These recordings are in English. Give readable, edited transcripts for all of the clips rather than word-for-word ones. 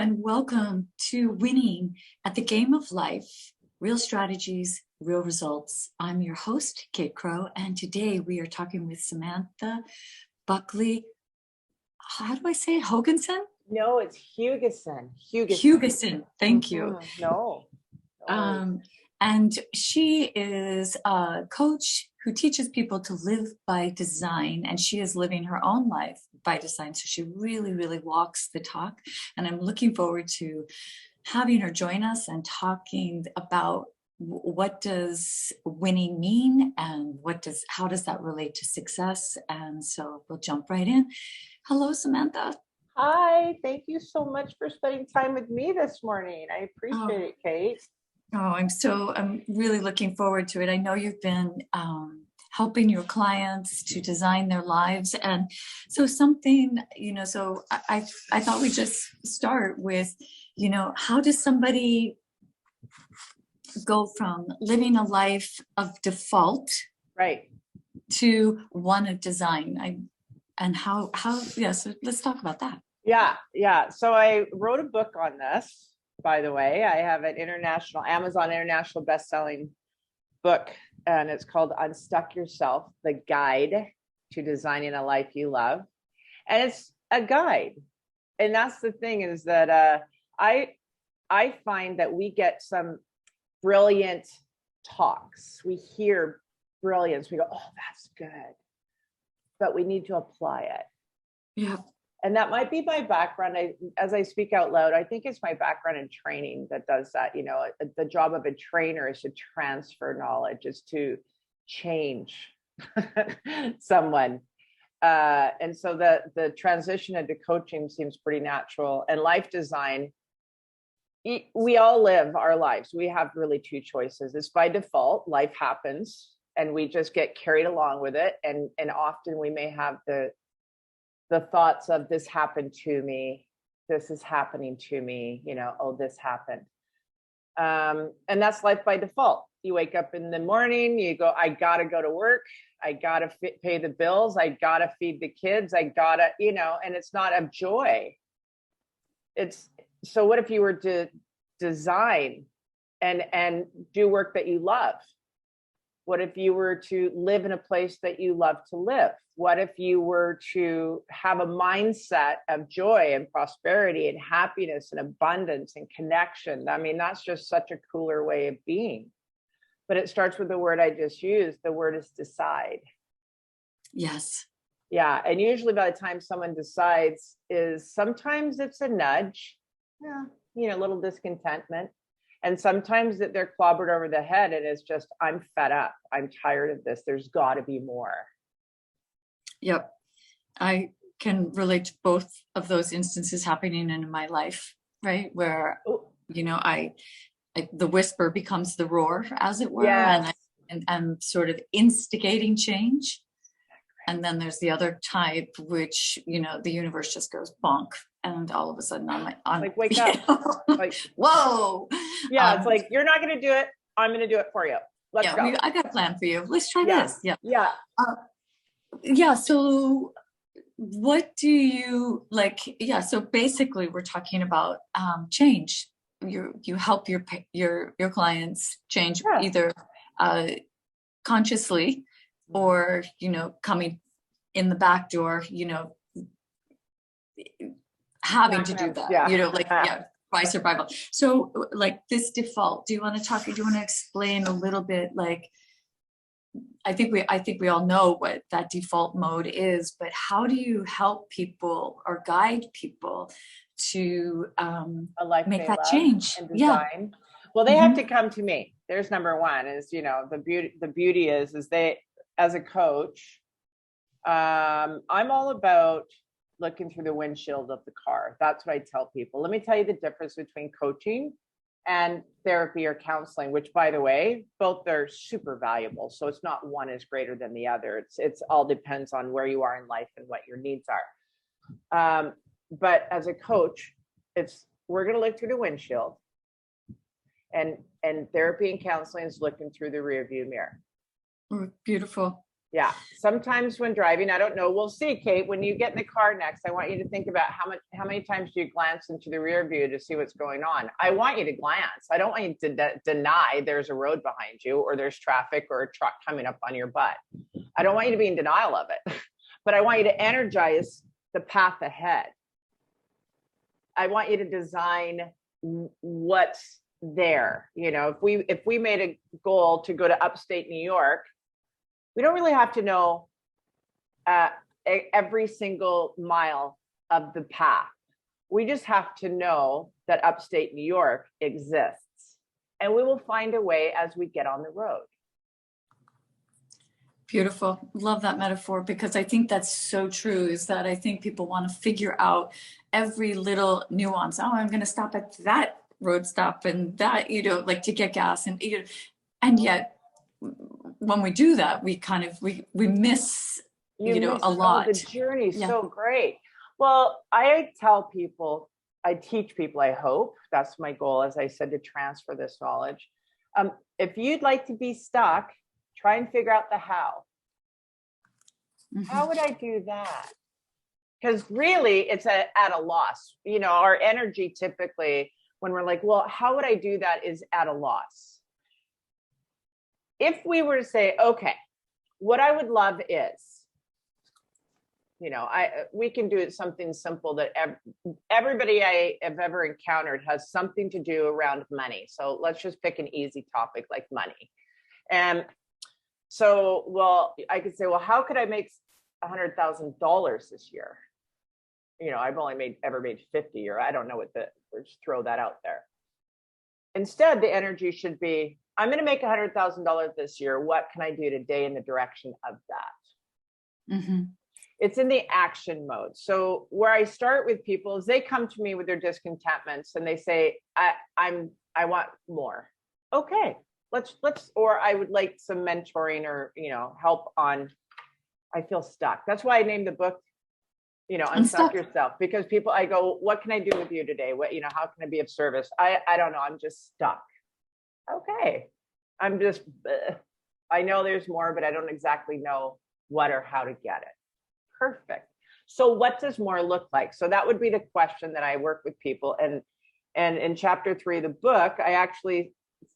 and welcome to Winning at the Game of Life, Real Strategies, Real Results. I'm your host, Kate Crow, and today we are talking with Samantha Buckley. How do I say it? Hugessen? No, it's Hugessen. Hugessen. Thank you. No. And she is a coach who teaches people to live by design, and she is living her own life by design. So she really, really walks the talk. And I'm looking forward to having her join us and talking about what does winning mean and how does that relate to success. And so we'll jump right in. Hello, Samantha. Hi, thank you so much for spending time with me this morning. I appreciate it, Kate. I'm really looking forward to it. I know you've been helping your clients to design their lives. And so I thought we'd just start with, how does somebody go from living a life of default right to one of design? So let's talk about that. Yeah. So I wrote a book on this, by the way. I have an Amazon international best-selling book, and it's called Unstuck Yourself, the guide to designing a life you love. And it's a guide. And that's the thing, is that I find that we get some brilliant talks. We hear brilliance. We go, oh, that's good. But we need to apply it. Yeah. And that might be my background. As I speak out loud, I think it's my background in training that does that. The job of a trainer is to transfer knowledge, is to change someone. And so the transition into coaching seems pretty natural. And life design, we all live our lives. We have really two choices. It's by default, life happens, and we just get carried along with it. And often we may have the thoughts of, this happened to me, this is happening to me, oh, this happened. And that's life by default. You wake up in the morning, you go, I gotta go to work, I gotta pay the bills, I gotta feed the kids, I gotta, and it's not of joy. So what if you were to design and do work that you love? What if you were to live in a place that you love to live? What if you were to have a mindset of joy and prosperity and happiness and abundance and connection? I mean, that's just such a cooler way of being. But it starts with the word I just used. The word is decide. Yes. Yeah. And usually by the time someone decides, sometimes it's a nudge, a little discontentment. And sometimes that they're clobbered over the head and it's just, I'm fed up. I'm tired of this. There's got to be more. Yep. I can relate to both of those instances happening in my life, right? Where, the whisper becomes the roar, as it were, yes. and sort of instigating change. And then there's the other type, which, the universe just goes bonk. And all of a sudden I'm like, wake up. Like, whoa. Yeah. It's like, you're not going to do it. I'm going to do it for you. Let's go. I got a plan for you. Let's try this. Yeah. So what do you like? Yeah. So basically we're talking about change. You help your clients change, either consciously or, coming in the back door, having to do that, by survival. So like this default, do you want to explain a little bit? Like, I think we all know what that default mode is, but how do you help people or guide people to a life make that change and design? Yeah. Well, they have to come to me. There's number one is, the beauty is they, as a coach, I'm all about looking through the windshield of the car. That's what I tell people. Let me tell you the difference between coaching and therapy or counseling, which, by the way, both are super valuable. So it's not one is greater than the other. It's all depends on where you are in life and what your needs are. But as a coach, we're going to look through the windshield, and therapy and counseling is looking through the rearview mirror. Beautiful. Yeah. Sometimes when driving, I don't know. We'll see, Kate. When you get in the car next, I want you to think about how many times do you glance into the rear view to see what's going on? I want you to glance. I don't want you to deny there's a road behind you or there's traffic or a truck coming up on your butt. I don't want you to be in denial of it, but I want you to energize the path ahead. I want you to design what's there. You know, if we made a goal to go to upstate New York, we don't really have to know every single mile of the path. We just have to know that upstate New York exists, and we will find a way as we get on the road. Beautiful. Love that metaphor, because I think that's so true, is that I think people want to figure out every little nuance. Oh, I'm going to stop at that road stop and that, like to get gas, and yet when we do that, we kind of, we miss, a lot. The journey is so great. Well, I tell people, I teach people, I hope that's my goal, as I said, to transfer this knowledge. If you'd like to be stuck, try and figure out the how. Mm-hmm. How would I do that? Because really it's at a loss. Our energy typically, when we're like, well, how would I do that, is at a loss. If we were to say, okay, what I would love is, we can do it something simple that everybody I have ever encountered has something to do around money. So let's just pick an easy topic like money. And so, well, I could say, well, how could I make $100,000 this year? I've only ever made 50, or I don't know just throw that out there. Instead, the energy should be, I'm going to make $100,000 this year. What can I do today in the direction of that? Mm-hmm. It's in the action mode. So where I start with people is they come to me with their discontentments and they say, I want more. Okay, let's, or I would like some mentoring or, help on, I feel stuck. That's why I named the book, Unstuck Yourself, because I go, what can I do with you today? What, how can I be of service? I don't know. I'm just stuck. Okay. I'm just, I know there's more, but I don't exactly know what or how to get it. Perfect. So what does more look like? So that would be the question that I work with people. And in chapter 3 of the book, I actually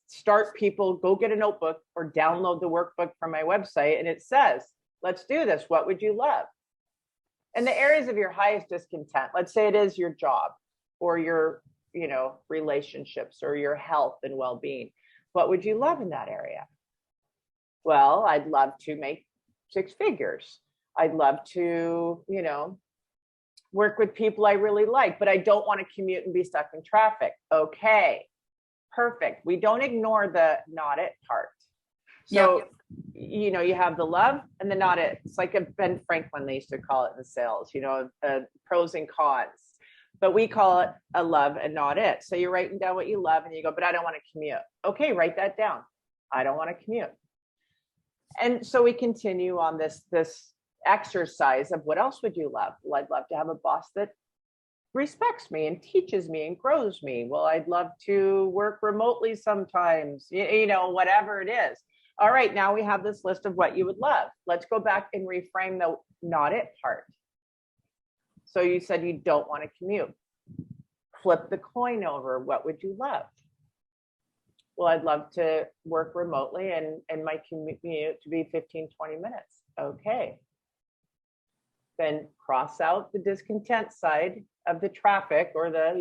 start people, go get a notebook or download the workbook from my website. And it says, let's do this. What would you love? And the areas of your highest discontent, let's say it is your job or your, relationships or your health and well-being. What would you love in that area? Well, I'd love to make 6 figures. I'd love to, work with people I really like, but I don't want to commute and be stuck in traffic. Okay, perfect. We don't ignore the not it part. So, you have the love and the not it. It's like a Ben Franklin, they used to call it in sales, pros and cons, but we call it a love and not it. So you're writing down what you love and you go, but I don't want to commute. Okay, write that down. I don't want to commute. And so we continue on this exercise of what else would you love? Well, I'd love to have a boss that respects me and teaches me and grows me. Well, I'd love to work remotely sometimes, whatever it is. All right, now we have this list of what you would love. Let's go back and reframe the not it part. So you said you don't want to commute. Flip the coin over. What would you love? Well, I'd love to work remotely and my commute to be 15, 20 minutes. Okay. Then cross out the discontent side of the traffic or the,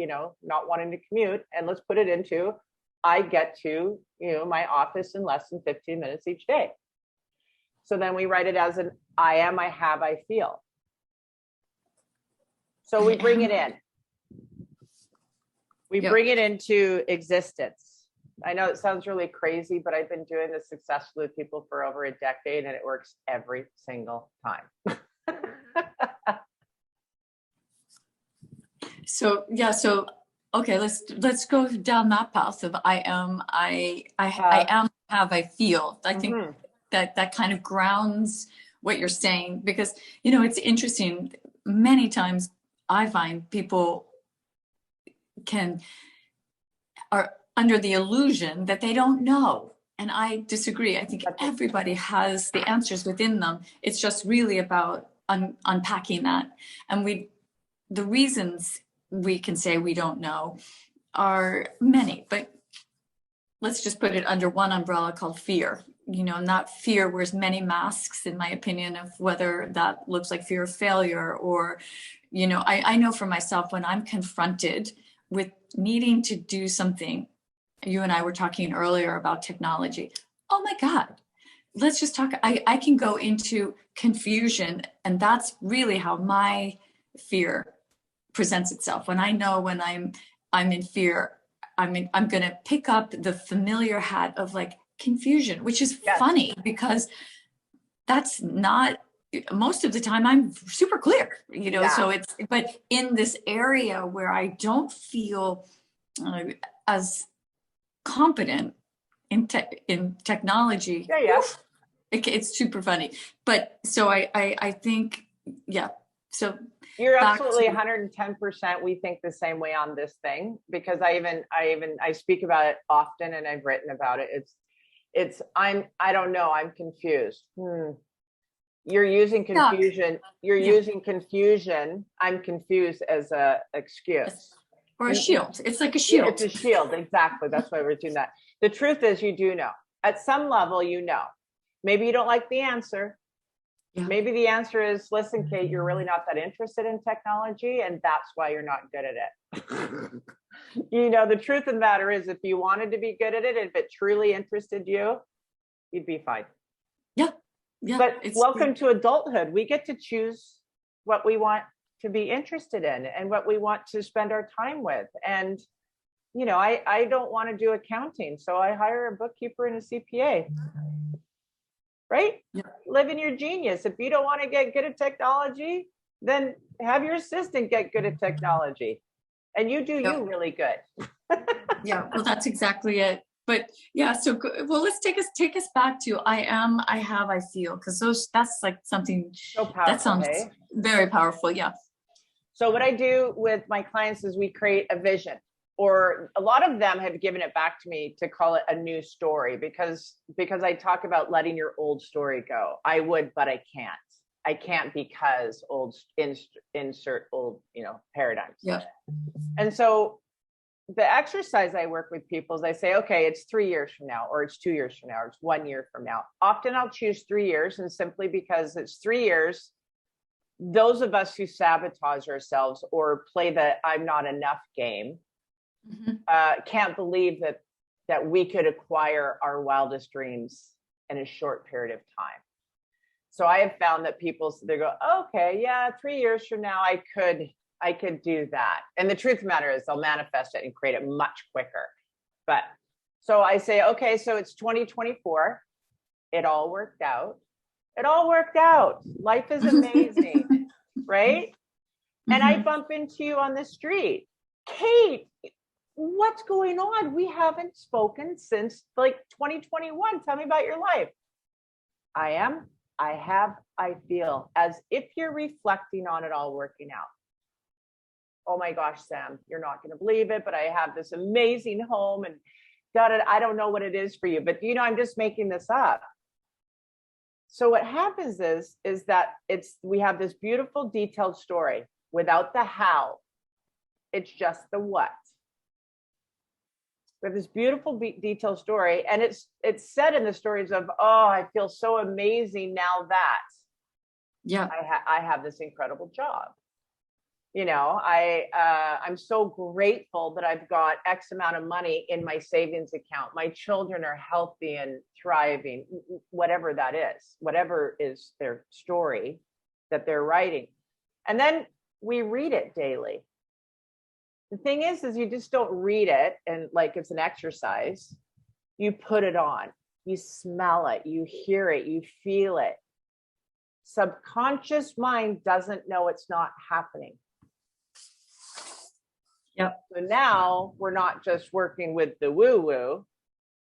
not wanting to commute. And let's put it into, I get to, my office in less than 15 minutes each day. So then we write it as an I am, I have, I feel. So we bring it in. We bring it into existence. I know it sounds really crazy, but I've been doing this successfully with people for over a decade and it works every single time. So okay, let's go down that path of I am, I am, have, I feel. I think that kind of grounds what you're saying, because it's interesting. Many times I find people are under the illusion that they don't know And I disagree. I think everybody has the answers within them. It's just really about unpacking that. And the reasons we can say we don't know are many, but let's just put it under one umbrella called fear. And that fear wears many masks, in my opinion, of whether that looks like fear of failure or, I know for myself, when I'm confronted with needing to do something, you and I were talking earlier about technology. Oh my God, let's just talk. I can go into confusion, and that's really how my fear presents itself. When I know when I'm in fear, I'm going to pick up the familiar hat of like confusion, which is funny because that's not most of the time I'm super clear, so but in this area where I don't feel as competent in technology, it's super funny. But so I think, so you're absolutely 110%. We think the same way on this thing, because I speak about it often, and I've written about it. I don't know. I'm confused. You're using confusion. Using confusion. I'm confused as a excuse. Or a shield. It's like a shield. It's a shield. Exactly. That's why we're doing that. The truth is, you do know. At some level, Maybe you don't like the answer. Yeah. Maybe the answer is, listen, Kate, you're really not that interested in technology, and that's why you're not good at it. The truth of the matter is, if you wanted to be good at it, if it truly interested you, you'd be fine. Yeah. But welcome to adulthood. We get to choose what we want to be interested in and what we want to spend our time with. And, I don't want to do accounting, so I hire a bookkeeper and a CPA. Right? Yeah. Live in your genius. If you don't want to get good at technology, then have your assistant get good at technology, and you do you really good. Yeah, well, that's exactly it. But so well, let's take us back to I feel, because that's like something so powerful, that sounds very powerful. Yeah. So what I do with my clients is we create a vision, or a lot of them have given it back to me to call it a new story, because I talk about letting your old story go. I would, but I can't. I can't, because insert old, paradigms. Yeah. And so the exercise I work with people is I say, okay, it's 3 years from now, or it's 2 years from now, or it's 1 year from now. Often I'll choose 3 years, and simply because it's 3 years, those of us who sabotage ourselves or play the I'm not enough game, can't believe that we could acquire our wildest dreams in a short period of time. So I have found that people, they go, okay, 3 years from now, I could do that. And the truth of the matter is, they'll manifest it and create it much quicker. But so I say, okay, so it's 2024. It all worked out. Life is amazing, right? And I bump into you on the street. Kate, what's going on? We haven't spoken since like 2021. Tell me about your life. I feel, as if you're reflecting on it all working out. Oh my gosh, Sam, you're not going to believe it, but I have this amazing home and I don't know what it is for you, but I'm just making this up. So what happens is that we have this beautiful detailed story without the how. It's just the what. We have this beautiful detailed story, and it's said in the stories of, I feel so amazing now that I have this incredible job. I'm so grateful that I've got X amount of money in my savings account. My children are healthy and thriving, whatever that is, whatever is their story that they're writing. And then we read it daily. The thing is you just don't read it and like it's an exercise. You put it on, you smell it, you hear it, you feel it. Subconscious mind doesn't know it's not happening. Yep. So now we're not just working with the woo-woo,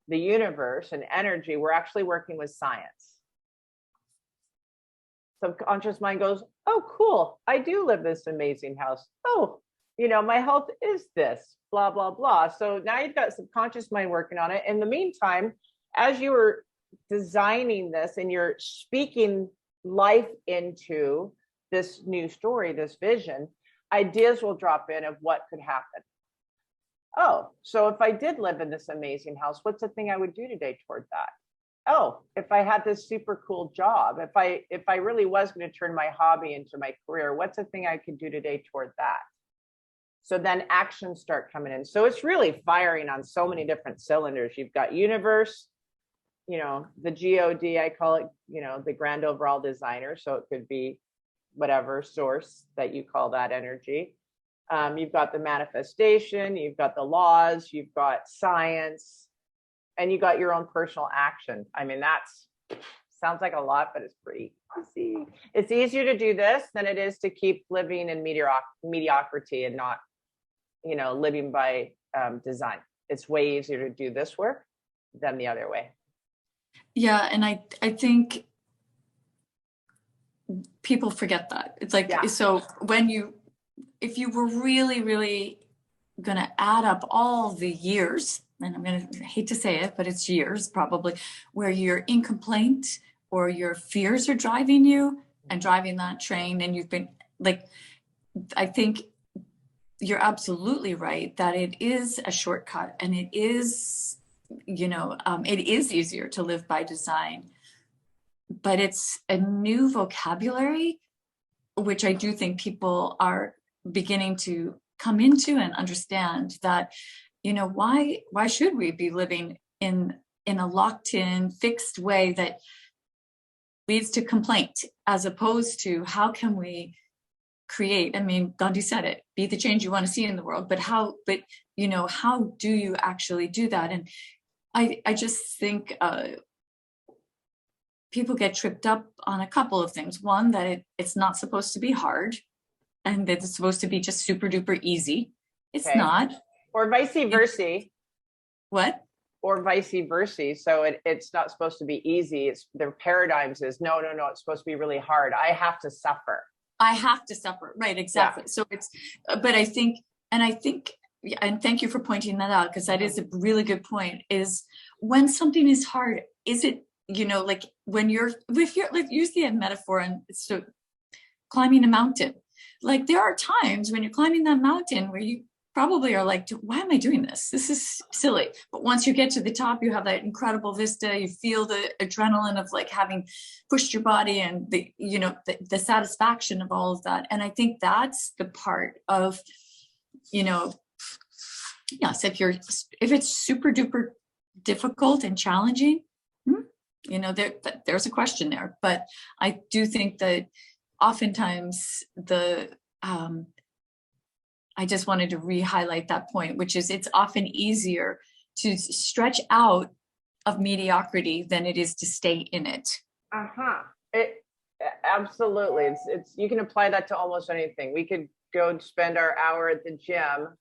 the universe and energy. We're actually working with science. Subconscious mind goes, oh, cool. I do live this amazing house. Oh, my health is this, blah, blah, blah. So now you've got subconscious mind working on it. In the meantime, as you were designing this and you're speaking life into this new story, this vision, ideas will drop in of what could happen. Oh, so if I did live in this amazing house, what's the thing I would do today toward that? Oh, if I had this super cool job, if I really was going to turn my hobby into my career, what's the thing I could do today toward that? So then actions start coming in. So it's really firing on so many different cylinders. You've got universe, the God, I call it, the grand overall designer. So it could be whatever source that you call that energy. You've got the manifestation, you've got the laws, you've got science, and you got your own personal action. I mean, that's sounds like a lot, but it's pretty easy. It's easier to do this than it is to keep living in mediocrity and not, living by design. It's way easier to do this work than the other way. Yeah, and I think people forget that. It's like, so if you were really, really going to add up all the years, and I hate to say it, but it's years probably, where you're in complaint or your fears are driving you and driving that train, and you've been like, I think you're absolutely right that it is a shortcut, and it is, it is easier to live by design, but it's a new vocabulary, which I do think people are beginning to come into and understand that, why should we be living in a locked in, fixed way that leads to complaint, as opposed to how can we create? I mean, Gandhi said it, be the change you want to see in the world, but how do you actually do that? And I just think people get tripped up on a couple of things. One, that it's not supposed to be hard, and that it's supposed to be just super duper easy. It's not. Or vice versa. What? Or vice versa. So it's not supposed to be easy. It's their paradigms is no, it's supposed to be really hard. I have to suffer. Right, exactly. Yeah. So but I think, and thank you for pointing that out, because that is a really good point, is when something is hard, is it, like if you're like, use the metaphor, and so climbing a mountain, like there are times when you're climbing that mountain where you probably are like, why am I doing this? This is silly. But once you get to the top, you have that incredible vista. You feel the adrenaline of like having pushed your body, and the satisfaction of all of that. And I think that's the part of, yes, if it's super duper difficult and challenging, there's a question there. But I do think that oftentimes I just wanted to re-highlight that point, which is it's often easier to stretch out of mediocrity than it is to stay in it. Absolutely. It's you can apply that to almost anything. We could go spend our hour at the gym,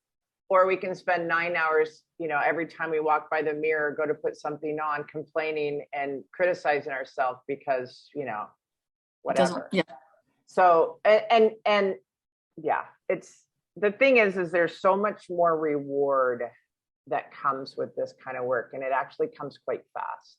or we can spend 9 hours, every time we walk by the mirror, go to put something on, complaining and criticizing ourselves because, whatever. Yeah. So, and yeah, it's, the thing is there's so much more reward that comes with this kind of work, and it actually comes quite fast.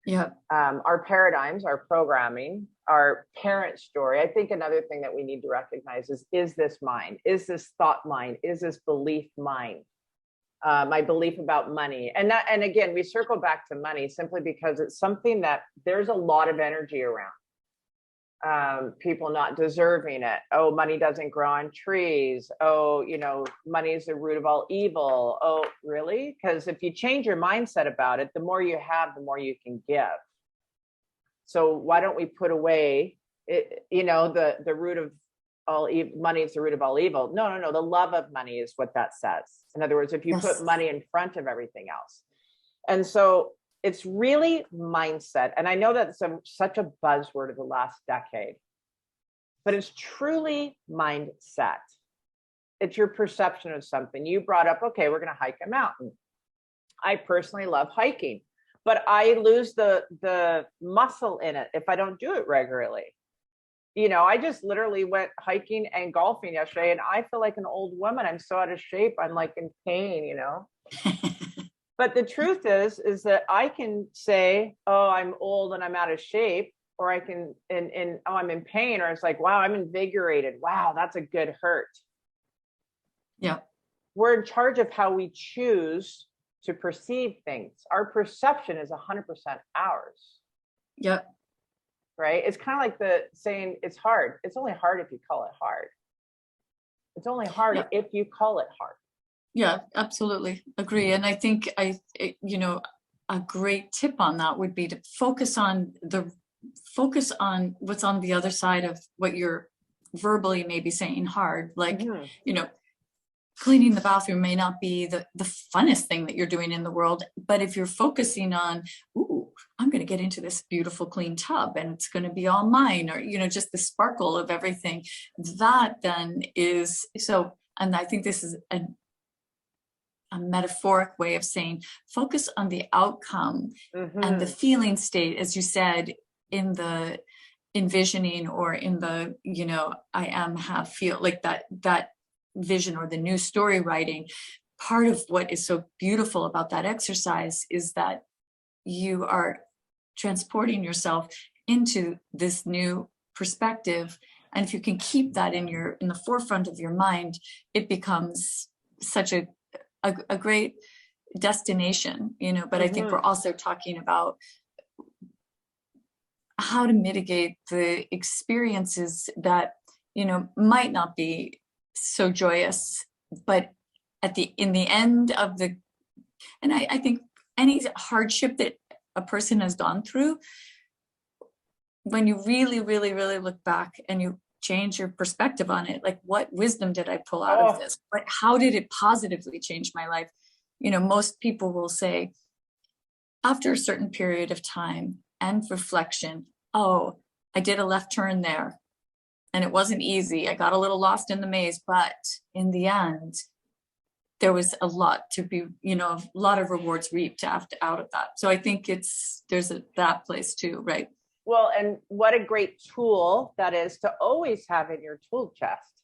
Yeah. Our paradigms, our programming, our parent story. I think another thing that we need to recognize is this mind? Is this thought mind? Is this belief mind? My belief about money. And again, we circle back to money simply because it's something that there's a lot of energy around. People not deserving it. Oh, money doesn't grow on trees. Oh, money is the root of all evil. Oh, really? Because if you change your mindset about it, the more you have, the more you can give. So why don't we put away it, the root of all evil? Money is the root of all evil. No. The love of money is what that says. In other words, if you put money in front of everything else. And so it's really mindset. And I know that's such a buzzword of the last decade, but it's truly mindset. It's your perception of something. You brought up, okay, we're going to hike a mountain. I personally love hiking, but I lose the muscle in it if I don't do it regularly. I just literally went hiking and golfing yesterday, and I feel like an old woman. I'm so out of shape. I'm like in pain, But the truth is that I can say, oh, I'm old and I'm out of shape, or I can, oh, I'm in pain, or it's like, wow, I'm invigorated. Wow, that's a good hurt. Yeah. We're in charge of how we choose to perceive things. Our perception is 100% ours. Yeah. Right? It's kind of like the saying, it's hard. It's only hard if you call it hard. It's only hard if you call it hard. Yeah, absolutely agree. And I think a great tip on that would be to focus on what's on the other side of what you're verbally maybe saying hard. Like, cleaning the bathroom may not be the funnest thing that you're doing in the world, but if you're focusing on, ooh, I'm going to get into this beautiful clean tub and it's going to be all mine, or, just the sparkle of everything, that then is so. And I think this is a metaphoric way of saying focus on the outcome and the feeling state, as you said, in the envisioning or in the, I am, have, feel, like that vision or the new story writing. Part of what is so beautiful about that exercise is that you are transporting yourself into this new perspective. And if you can keep that in the forefront of your mind, it becomes such a great destination, but I think we're also talking about how to mitigate the experiences that, might not be so joyous, but in the end of the, and I think any hardship that a person has gone through, when you really, really, really look back and you change your perspective on it, like, what wisdom did I pull out of this? How did it positively change my life? Most people will say after a certain period of time and reflection, oh, I did a left turn there and it wasn't easy. I got a little lost in the maze, but in the end, there was a lot to be, a lot of rewards reaped out of that. So I think there's that place too, right? Well, and what a great tool that is to always have in your tool chest.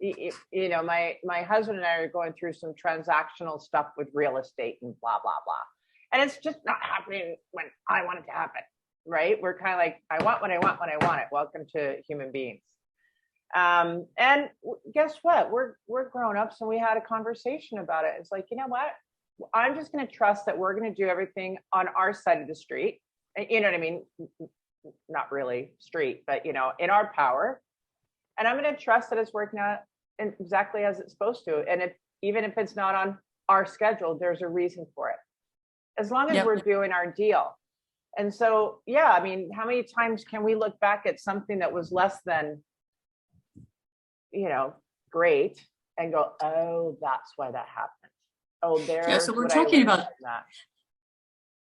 My husband and I are going through some transactional stuff with real estate and blah, blah, blah. And it's just not happening when I want it to happen, right? We're kind of like, I want what I want when I want it. Welcome to human beings. And guess what? We're grown-ups and we had a conversation about it. It's like, you know what? I'm just going to trust that we're going to do everything on our side of the street. You know what I mean? Not really street, but in our power. And I'm going to trust that it's working out exactly as it's supposed to. And even if it's not on our schedule, there's a reason for it. As long as we're doing our deal. And so, I mean, how many times can we look back at something that was less than, great and go, oh, that's why that happened. Oh, there's so we're talking about that.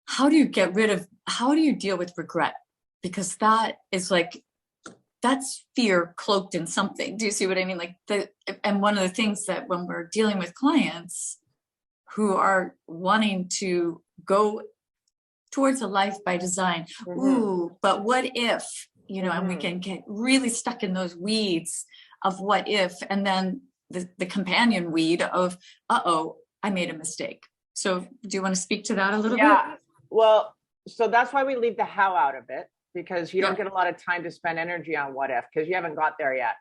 How do you deal with regret? Because that is like, that's fear cloaked in something. Do you see what I mean? And one of the things that when we're dealing with clients who are wanting to go towards a life by design, ooh, but what if, and we can get really stuck in those weeds of what if, and then the companion weed of, I made a mistake. So do you want to speak to that a little bit? Well, so that's why we leave the how out of it, because you don't get a lot of time to spend energy on what if, because you haven't got there yet.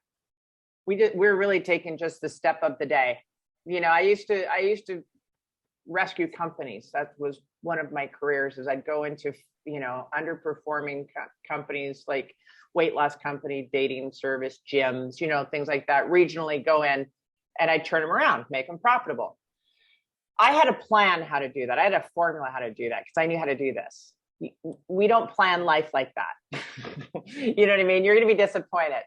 We're really taking just the step of the day. I used to rescue companies. That was one of my careers, is I'd go into, underperforming companies, like weight loss company, dating service, gyms, things like that, regionally, go in and I'd turn them around, make them profitable. I had a plan how to do that. I had a formula how to do that because I knew how to do this. We don't plan life like that. You know what I mean? You're going to be disappointed.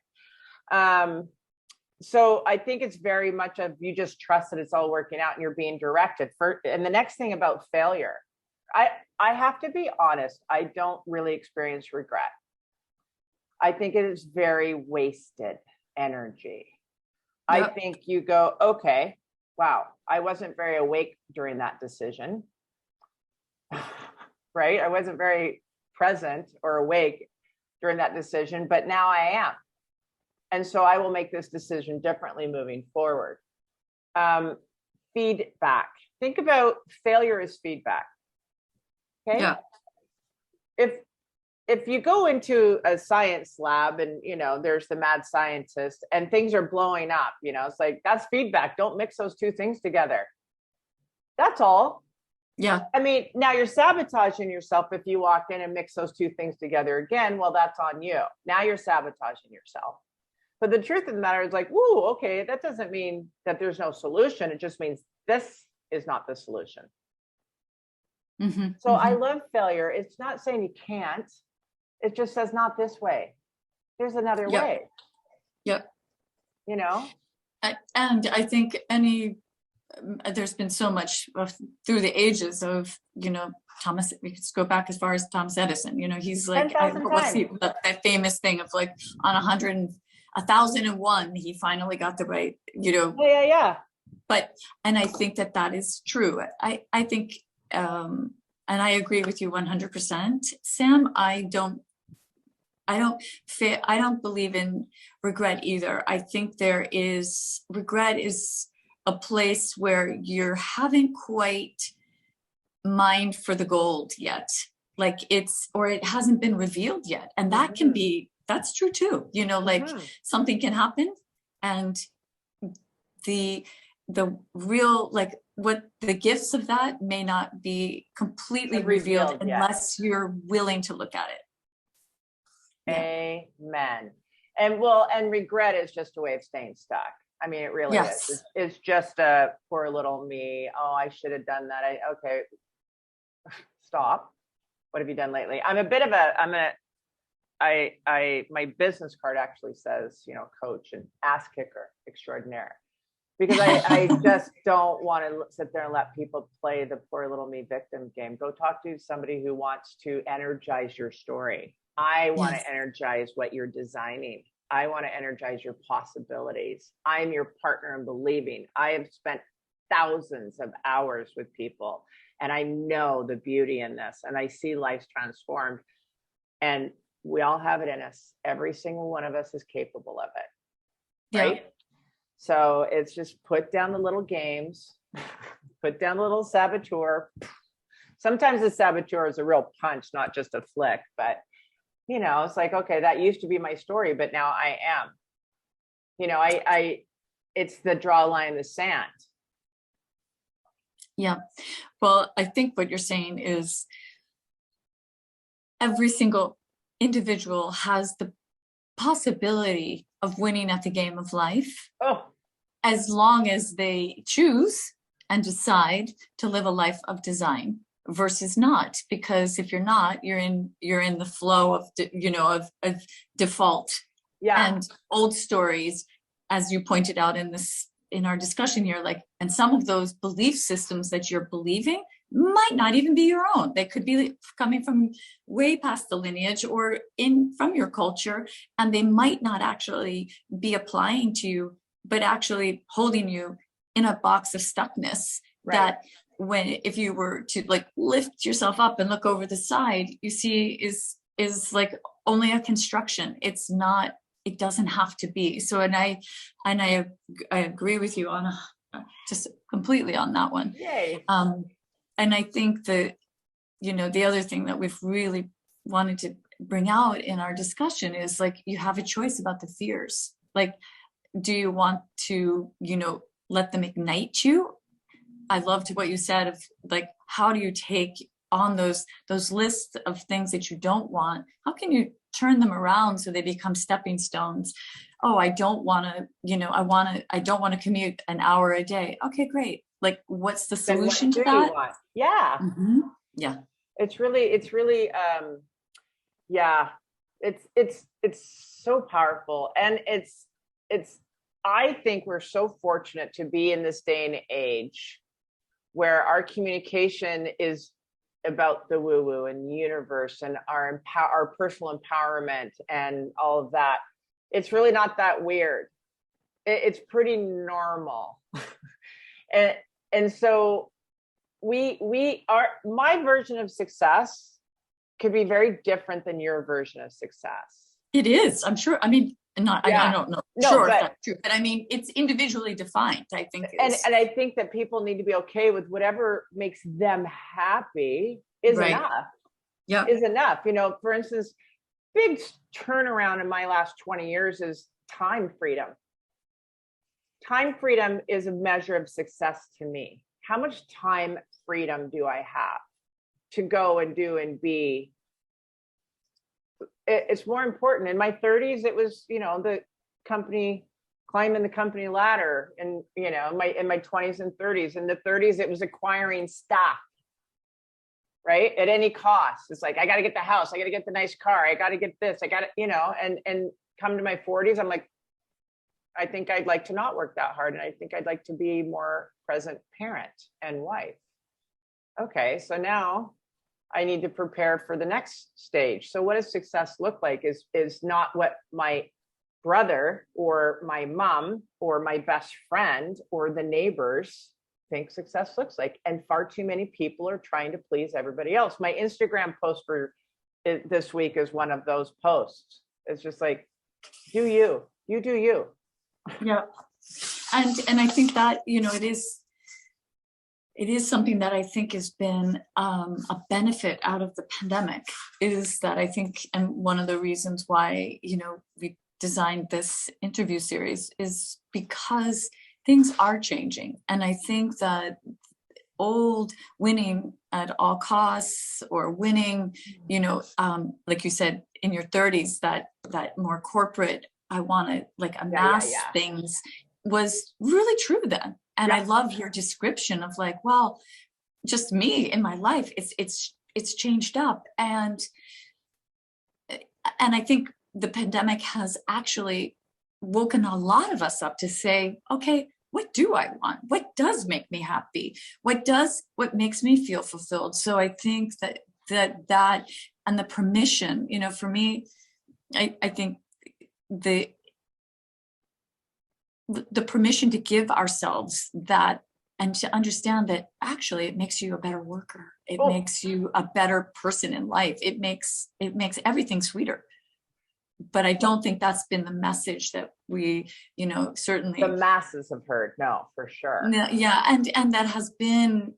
So I think it's very much of, you just trust that it's all working out and you're being directed. And the next thing about failure, I have to be honest, I don't really experience regret. I think it is very wasted energy. Yep. I think you go, okay, wow, I wasn't very awake during that decision. Right? I wasn't very present or awake during that decision, but now I am. And so I will make this decision differently moving forward. feedback. Think about failure as feedback. Okay. Yeah. If you go into a science lab and, there's the mad scientist and things are blowing up, it's like, that's feedback. Don't mix those two things together. That's all. Yeah. I mean, now you're sabotaging yourself if you walk in and mix those two things together again. Well, that's on you. Now you're sabotaging yourself. But the truth of the matter is like, woo, okay, that doesn't mean that there's no solution. It just means this is not the solution. Mm-hmm, so I love failure. It's not saying you can't. It just says not this way. There's another way. Yep. And I think there's been so much through the ages of, Thomas, we could go back as far as Thomas Edison, he's like, that famous thing of like on 1,001, he finally got the right, Yeah. But, and I think that is true. I think, and I agree with you 100%, Sam. I don't believe in regret either. I think regret is a place where you haven't quite mined for the gold yet. Like it hasn't been revealed yet. And that can be, that's true too. Something can happen and the real, like what the gifts of that may not be completely revealed unless you're willing to look at it. Amen. And regret is just a way of staying stuck. I mean, it really is. It's just a poor little me. Oh, I should have done that. Okay, stop. What have you done lately? I'm a bit of my business card actually says, coach and ass kicker extraordinaire, because I just don't want to sit there and let people play the poor little me victim game. Go talk to somebody who wants to energize your story. I want to energize what you're designing. I want to energize your possibilities. I'm your partner in believing. I have spent thousands of hours with people and I know the beauty in this and I see lives transformed and we all have it in us. Every single one of us is capable of it. Right? Yeah. So it's just put down the little games, put down the little saboteur. Sometimes the saboteur is a real punch, not just a flick, but it's like, okay, that used to be my story, but now I am, it's the draw line in the sand. Yeah. Well, I think what you're saying is every single individual has the possibility of winning at the game of life. As long as they choose and decide to live a life of design. Versus not, because if you're not, you're in the flow of of default and old stories, as you pointed out in our discussion here. Like, and some of those belief systems that you're believing might not even be your own. They could be coming from way past the lineage or from your culture, and they might not actually be applying to you, but actually holding you in a box of stuckness. Right. That if you were to like lift yourself up and look over the side, you see is like only a construction. It's not, it doesn't have to be. So, and I agree with you on just completely on that one. Yay. And I think that, the other thing that we've really wanted to bring out in our discussion is like, you have a choice about the fears. Like, do you want to, let them ignite you? I loved what you said of like, how do you take on those lists of things that you don't want? How can you turn them around so they become stepping stones? Oh, I don't want to, I don't want to commute an hour a day. Okay, great. Like, what's the solution to that? Yeah. Mm-hmm. Yeah. It's really, it's so powerful. And I think we're so fortunate to be in this day and age where our communication is about the woo-woo and the universe and our personal empowerment and all of that. It's really not that weird. It's pretty normal. and so my version of success could be very different than your version of success. It is, I'm sure. I mean, not, I Yeah. don't know No, sure if but that's true, but I mean, it's individually defined, I think and is I think that people need to be okay with whatever makes them happy is right. enough. Yep. Is enough. You know, for instance, big turnaround in my last 20 years is time freedom. Time freedom is a measure of success to me. How much time freedom do I have to go and do and be? It's more important. In my 30s, it was, you know, the company, climbing the company ladder, and you know, in my 20s and 30s. In the 30s, it was acquiring staff, right? At any cost. It's like, I got to get the house, I got to get the nice car, I got to get this, I got to, you know, and come to my 40s, I'm like, I think I'd like to not work that hard, and I think I'd like to be more present parent and wife. Okay, so now I need to prepare for the next stage. So what does success look like is not what my brother or my mom or my best friend or the neighbors think success looks like. And far too many people are trying to please everybody else. My Instagram post for this week is one of those posts. It's just like, do you do you. Yeah. And I think that, you know, it is something that I think has been a benefit out of the pandemic, is that I think, and one of the reasons why, you know, we designed this interview series is because things are changing. And I think that old winning at all costs, or winning, you know, like you said, in your 30s, that more corporate, I want to like amass things, was really true then. And I love your description of like, well, just me in my life, it's changed up. And I think the pandemic has actually woken a lot of us up to say, okay, what do I want? What does make me happy? What makes me feel fulfilled? So I think that and the permission, you know, for me, I think the permission to give ourselves that, and to understand that actually it makes you a better worker. It makes you a better person in life. It makes everything sweeter. But I don't think that's been the message that we, you know, certainly the masses have heard. No, for sure. Yeah. And that has been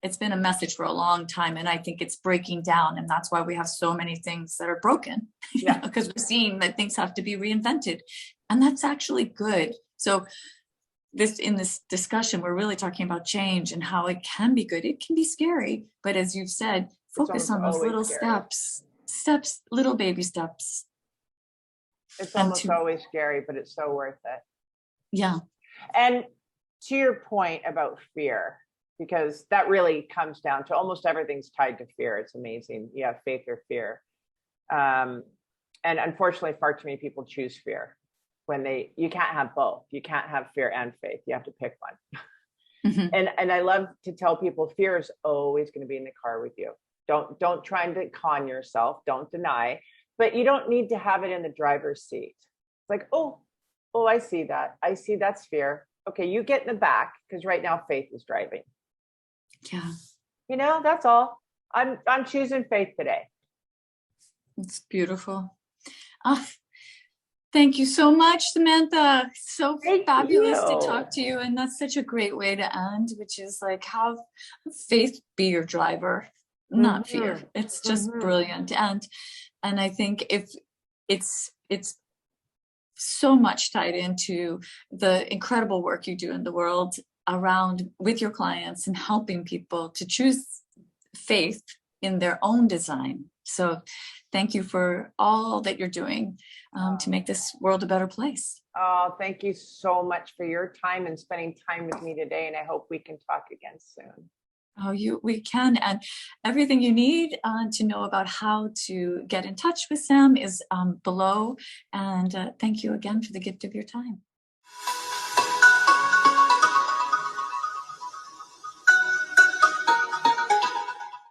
it's been a message for a long time. And I think it's breaking down. And that's why we have so many things that are broken, because we're seeing that things have to be reinvented. And that's actually good. So in this discussion, we're really talking about change and how it can be good. It can be scary, but as you've said, focus on those little steps, little baby steps. It's almost always scary, but it's so worth it. Yeah. And to your point about fear, because that really comes down to almost everything's tied to fear. It's amazing. You have faith or fear. And unfortunately, far too many people choose fear when you can't have both. You can't have fear and faith. You have to pick one. Mm-hmm. And I love to tell people, fear is always going to be in the car with you. Don't try to con yourself. Don't deny, but you don't need to have it in the driver's seat. It's like, oh, I see that. I see that's fear. Okay, you get in the back, because right now faith is driving. Yeah. You know, that's all. I'm choosing faith today. It's beautiful. Thank you so much, Samantha. So fabulous to talk to you. And that's such a great way to end, which is like, have faith be your driver, not fear. It's just brilliant. And I think if it's so much tied into the incredible work you do in the world around with your clients and helping people to choose faith in their own design. So thank you for all that you're doing to make this world a better place. Oh, thank you so much for your time and spending time with me today. And I hope we can talk again soon. Oh, we can. And everything you need to know about how to get in touch with Sam is below. And thank you again for the gift of your time.